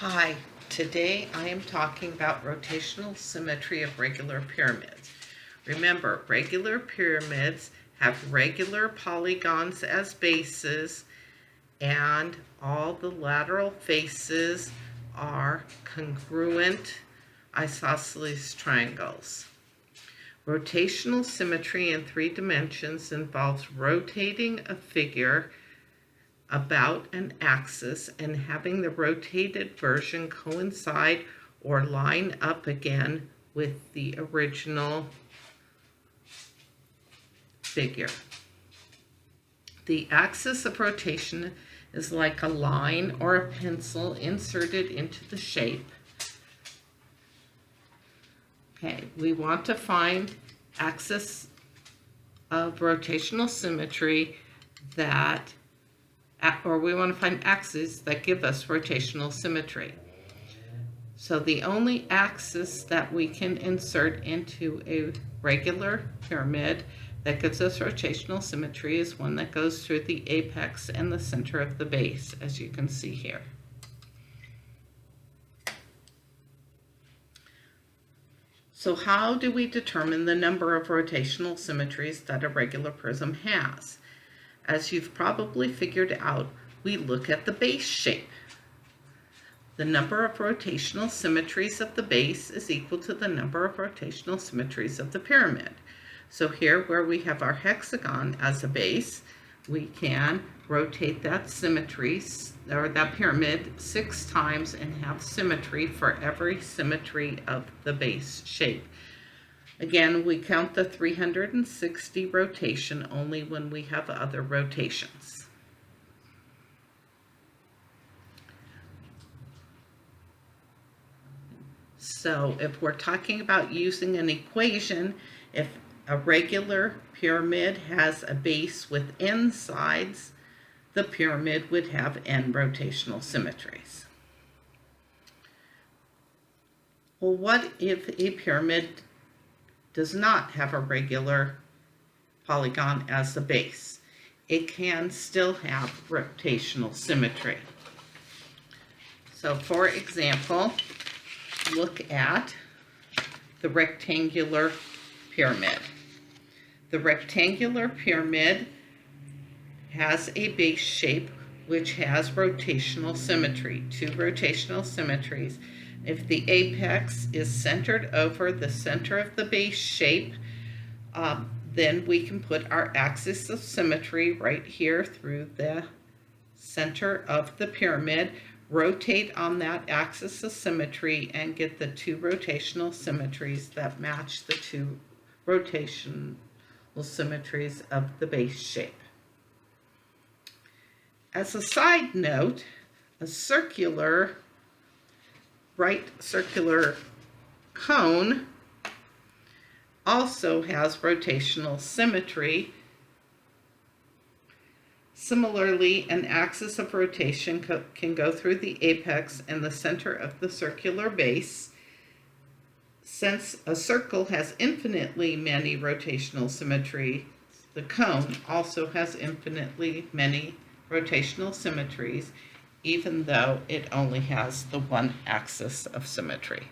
Hi, today I am talking about rotational symmetry of regular pyramids. Remember, regular pyramids have regular polygons as bases and all the lateral faces are congruent isosceles triangles. Rotational symmetry in 3 dimensions involves rotating a figure about an axis and having the rotated version coincide or line up again with the original figure. The axis of rotation is like a line or a pencil inserted into the shape. Okay, we want to find axis of rotational symmetry we want to find axes that give us rotational symmetry. So the only axis that we can insert into a regular pyramid that gives us rotational symmetry is one that goes through the apex and the center of the base, as you can see here. So how do we determine the number of rotational symmetries that a regular prism has? As you've probably figured out, we look at the base shape. The number of rotational symmetries of the base is equal to the number of rotational symmetries of the pyramid. So here, where we have our hexagon as a base, we can rotate that pyramid 6 times and have symmetry for every symmetry of the base shape. Again, we count the 360 rotation only when we have other rotations. So if we're talking about using an equation, if a regular pyramid has a base with n sides, the pyramid would have n rotational symmetries. Well, what if a pyramid does not have a regular polygon as the base? It can still have rotational symmetry. So for example, look at the rectangular pyramid. The rectangular pyramid has a base shape which has rotational symmetry, 2 rotational symmetries. If the apex is centered over the center of the base shape, then we can put our axis of symmetry right here through the center of the pyramid, rotate on that axis of symmetry, and get the 2 rotational symmetries that match the 2 rotational symmetries of the base shape. As a side note, a right circular cone also has rotational symmetry. Similarly, an axis of rotation can go through the apex and the center of the circular base. Since a circle has infinitely many rotational symmetries, the cone also has infinitely many rotational symmetries, even though it only has the one axis of symmetry.